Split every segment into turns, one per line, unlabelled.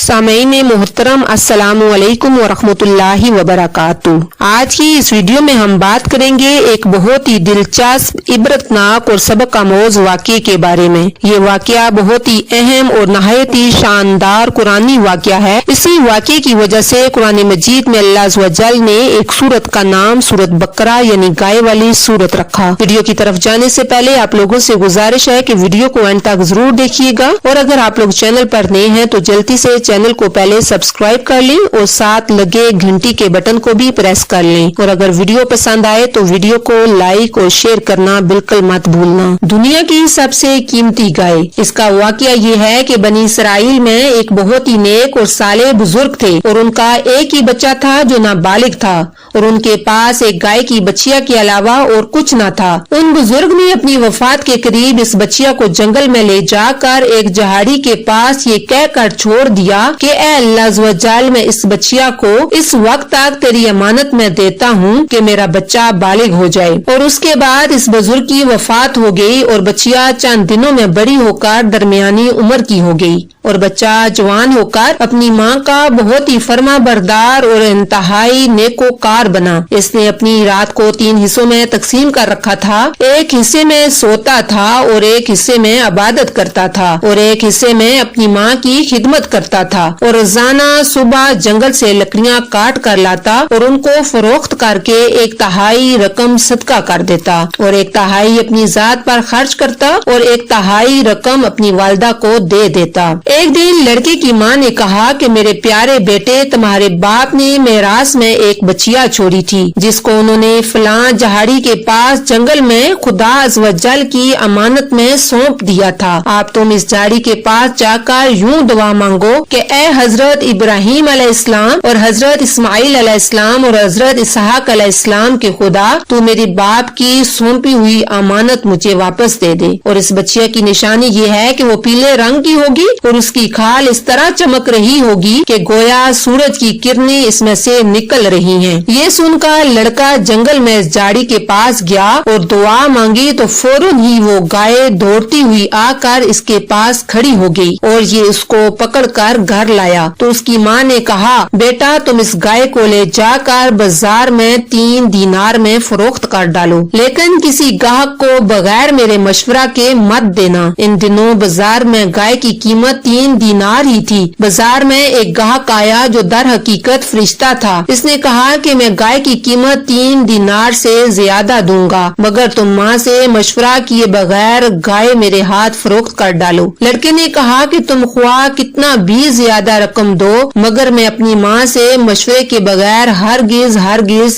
سامعین محترم السلام علیکم ورحمۃ وبرکاتہ۔ آج کی اس ویڈیو میں ہم بات کریں گے ایک بہت ہی دلچسپ، عبرتناک اور سبق آموز واقعے کے بارے میں۔ یہ واقعہ بہت ہی اہم اور نہایت ہی شاندار قرآنی واقعہ ہے۔ اسی واقعے کی وجہ سے قرآن مجید میں اللہ عز و جل نے ایک سورت کا نام سورت بقرہ یعنی گائے والی سورت رکھا۔ ویڈیو کی طرف جانے سے پہلے آپ لوگوں سے گزارش ہے کہ ویڈیو کو اینڈ تک ضرور دیکھیے گا، اور اگر آپ لوگ چینل پر نئے ہیں تو جلدی سے چینل کو پہلے سبسکرائب کر لیں اور ساتھ لگے گھنٹی کے بٹن کو بھی پریس کر لیں، اور اگر ویڈیو پسند آئے تو ویڈیو کو لائک اور شیئر کرنا بالکل مت بھولنا۔ دنیا کی سب سے قیمتی گائے۔ اس کا واقعہ یہ ہے کہ بنی اسرائیل میں ایک بہت ہی نیک اور صالح بزرگ تھے، اور ان کا ایک ہی بچہ تھا جو نابالغ تھا، اور ان کے پاس ایک گائے کی بچیا کے علاوہ اور کچھ نہ تھا۔ ان بزرگ نے اپنی وفات کے قریب اس بچیا کو جنگل میں لے جا کر ایک جہاڑی کے پاس یہ کہہ کر چھوڑ دیا کہ اے اللہ عز و جل، میں اس بچیا کو اس وقت تک تیری امانت میں دیتا ہوں کہ میرا بچہ بالغ ہو جائے۔ اور اس کے بعد اس بزرگ کی وفات ہو گئی، اور بچیا چند دنوں میں بڑی ہو کر درمیانی عمر کی ہو گئی، اور بچہ جوان ہو کر اپنی ماں کا بہت ہی فرما بردار اور انتہائی نیکوکار بنا۔ اس نے اپنی رات کو 3 حصوں میں تقسیم کر رکھا تھا۔ ایک حصے میں سوتا تھا، اور ایک حصے میں عبادت کرتا تھا، اور ایک حصے میں اپنی ماں کی خدمت کرتا تھا، اور روزانہ صبح جنگل سے لکڑیاں کاٹ کر لاتا اور ان کو فروخت کر کے 1/3 رقم صدقہ کر دیتا، اور 1/3 اپنی ذات پر خرچ کرتا، اور 1/3 رقم اپنی والدہ کو دے دیتا۔ ایک دن لڑکے کی ماں نے کہا کہ میرے پیارے بیٹے، تمہارے باپ نے میراث میں ایک بچیا چھوڑی تھی جس کو انہوں نے فلاں جہاڑی کے پاس جنگل میں خدا عز و جل کی امانت میں سونپ دیا تھا۔ آپ تم اس جھاڑی کے پاس جا کر یوں دعا مانگو کہ اے حضرت ابراہیم علیہ السلام اور حضرت اسماعیل علیہ السلام اور حضرت اسحاق علیہ السلام کے خدا، تو میرے باپ کی سونپی ہوئی امانت مجھے واپس دے دے۔ اور اس بچیا کی نشانی یہ ہے کہ وہ پیلے رنگ کی ہوگی، اور اس کی کھال اس طرح چمک رہی ہوگی کہ گویا سورج کی کرنیں اس میں سے نکل رہی ہیں۔ یہ سن کر لڑکا جنگل میں اس جھاڑی کے پاس گیا اور دعا مانگی، تو فوراً ہی وہ گائے دوڑتی ہوئی آ کر اس کے پاس کھڑی ہو گئی، اور یہ اس کو پکڑ کر گھر لایا۔ تو اس کی ماں نے کہا، بیٹا تم اس گائے کو لے جا کر بازار میں 3 دینار میں فروخت کر ڈالو، لیکن کسی گاہک کو بغیر میرے مشورہ کے مت دینا۔ ان دنوں بازار میں گائے کی قیمت 3 دینار ہی تھی۔ بازار میں ایک گاہک آیا جو در حقیقت فرشتہ تھا۔ اس نے کہا کہ میں گائے کی قیمت 3 دینار سے زیادہ دوں گا، مگر تم ماں سے مشورہ کیے بغیر گائے میرے ہاتھ فروخت کر ڈالو۔ لڑکے نے کہا کہ تم خواہ کتنا بھی زیادہ رقم دو، مگر میں اپنی ماں سے مشورے کے بغیر ہرگز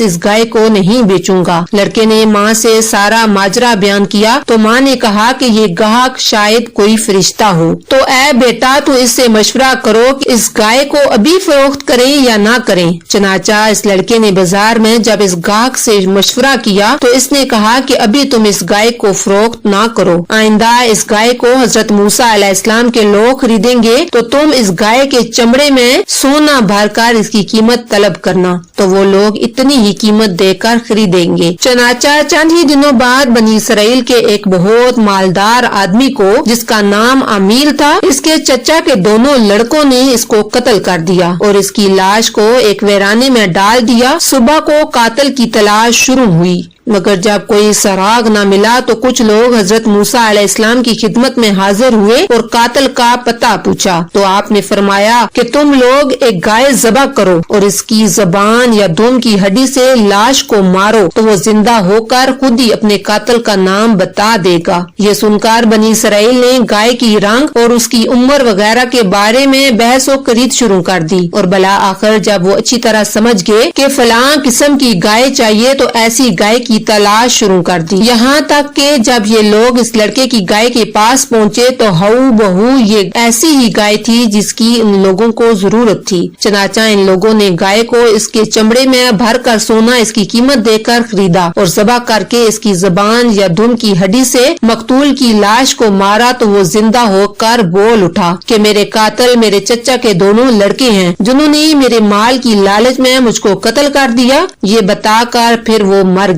اس گائے کو نہیں بیچوں گا۔ لڑکے نے ماں سے سارا ماجرا بیان کیا، تو ماں نے کہا کہ یہ گاہک شاید کوئی فرشتہ ہو، تو اے بیٹا تو اس سے مشورہ کرو کہ اس گائے کو ابھی فروخت کریں یا نہ کریں۔ چنانچہ اس لڑکے نے بازار میں جب اس گاہک سے مشورہ کیا تو اس نے کہا کہ ابھی تم اس گائے کو فروخت نہ کرو، آئندہ اس گائے کو حضرت موسیٰ علیہ السلام کے لوگ خریدیں گے تو تم اس گائے کے چمڑے میں سونا بھر کر اس کی قیمت طلب کرنا، تو وہ لوگ اتنی ہی قیمت دے کر خریدیں گے۔ چنانچہ چند ہی دنوں بعد بنی اسرائیل کے ایک بہت مالدار آدمی کو، جس کا نام عمیل تھا، اس کے چچا کے دونوں لڑکوں نے اس کو قتل کر دیا اور اس کی لاش کو ایک ویرانے میں ڈال دیا۔ صبح کو قاتل کی تلاش شروع ہوئی، مگر جب کوئی سراغ نہ ملا تو کچھ لوگ حضرت موسیٰ علیہ السلام کی خدمت میں حاضر ہوئے اور قاتل کا پتہ پوچھا، تو آپ نے فرمایا کہ تم لوگ ایک گائے ذبح کرو اور اس کی زبان یا دم کی ہڈی سے لاش کو مارو، تو وہ زندہ ہو کر خود ہی اپنے قاتل کا نام بتا دے گا۔ یہ سن کر بنی اسرائیل نے گائے کی رنگ اور اس کی عمر وغیرہ کے بارے میں بحث و کرید شروع کر دی، اور بلا آخر جب وہ اچھی طرح سمجھ گئے کہ فلاں قسم کی گائے چاہیے تو ایسی گائے کی تلاش شروع کر دی، یہاں تک کہ جب یہ لوگ اس لڑکے کی گائے کے پاس پہنچے تو ہو بہو یہ ایسی ہی گائے تھی جس کی ان لوگوں کو ضرورت تھی۔ چنانچہ ان لوگوں نے گائے کو اس کے چمڑے میں بھر کر سونا اس کی قیمت دے کر خریدا، اور ذبح کر کے اس کی زبان یا دم کی ہڈی سے مقتول کی لاش کو مارا، تو وہ زندہ ہو کر بول اٹھا کہ میرے قاتل میرے چچا کے دونوں لڑکے ہیں جنہوں نے میرے مال کی لالچ میں مجھ کو قتل کر دیا۔ یہ بتا کر پھر وہ مر